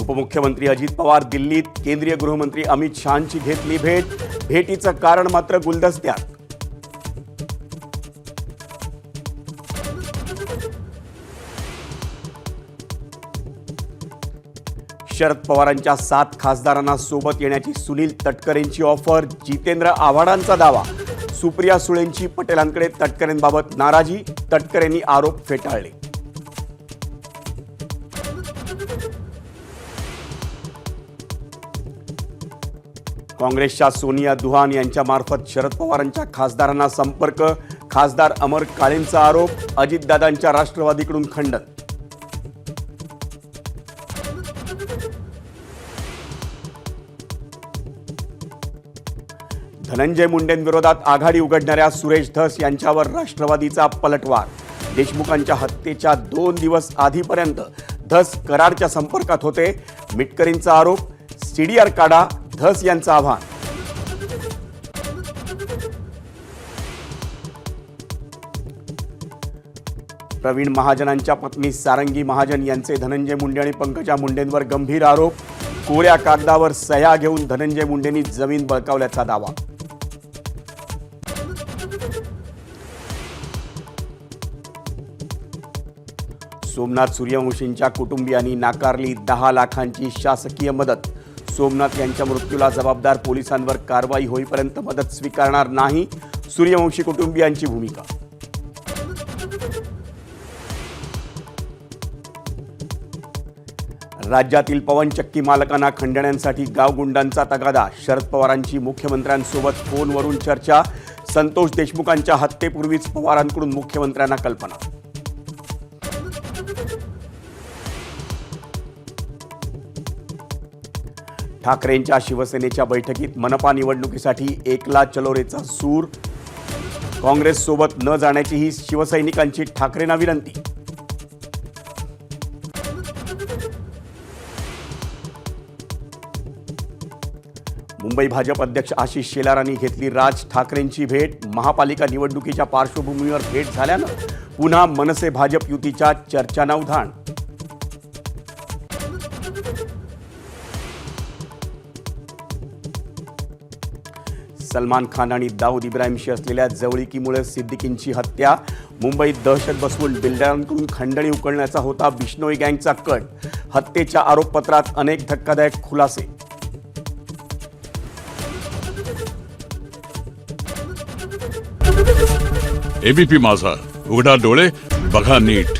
उपमुख्यमंत्री अजित पवार दिल्लीत केंद्रीय गृहमंत्री अमित शहांची घेतली भेट. भेटीचं कारण मात्र गुलदस्त्यात. शरद पवारांच्या 7 खासदारांना सोबत येण्याची सुनील तटकरेंची ऑफर. जितेंद्र आव्हाडांचा दावा. सुप्रिया सुळेंची पटेलांकडे तटकरेंबाबत नाराजी. तटकरेंनी आरोप फेटाळले. काँग्रेसच्या सोनिया दुहान यांच्यामार्फत शरद पवारांच्या खासदारांना संपर्क. खासदार अमर काळेंचा आरोप. अजितदादांच्या राष्ट्रवादीकडून खंडन. धनंजय मुंडेंविरोधात आघाडी उघडणाऱ्या सुरेश धस यांच्यावर राष्ट्रवादीचा पलटवार. देशमुखांच्या हत्येच्या 2 दिवस आधीपर्यंत धस कराडच्या संपर्कात होते. मिटकरींचा आरोप. सीडीआर काढा, धस यांचं आव्हान. प्रवीण महाजनांच्या पत्नी सारंगी महाजन यांचे धनंजय मुंडे आणि पंकजा मुंडेंवर गंभीर आरोप. कोऱ्या कागदावर सह्या घेऊन धनंजय मुंडेंनी जमीन बळकावल्याचा दावा. सोमनाथ सूर्यवंशींच्या कुटुंबियांनी नाकारली 10 लाखांची शासकीय मदत. सोमनाथ यांच्या मृत्यूला जबाबदार पोलिसांवर कारवाई होईपर्यंत मदत स्वीकारणार नाही. सूर्यवंशी कुटुंबियांची भूमिका. राज्यातील पवनचक्की मालकांना खंडण्यांसाठी गावगुंडांचा तगादा. शरद पवारांची मुख्यमंत्र्यांसोबत फोनवरून चर्चा. संतोष देशमुखांच्या हत्येपूर्वीच पवारांकडून मुख्यमंत्र्यांना कल्पना. ठाकरेंच्या शिवसेनेच्या बैठकीत मनपा निवडणुकीसाठी एकला चलोरेचा सूर. काँग्रेससोबत न जाण्याची ही शिवसैनिकांची ठाकरेंना विनंती. मुंबई भाजप अध्यक्ष आशिष शेलारांनी घेतली राज ठाकरेंची भेट. महापालिका निवडणुकीच्या पार्श्वभूमीवर भेट झाल्यानं पुन्हा मनसे भाजप युतीच्या चर्चांना उधाण. सलमान खान आणि दाऊद इब्राहिमशी असलेल्या जवळीकीमुळे सिद्दीकींची हत्या. मुंबईत दहशत बसवून बिल्डरांकडून खंडणी उकळण्याचा होता बिश्नोई गँगचा कट. हत्येच्या आरोपपत्रात अनेक धक्कादायक खुलासे. एबीपी माझा, उघडा डोळे बघा नीट.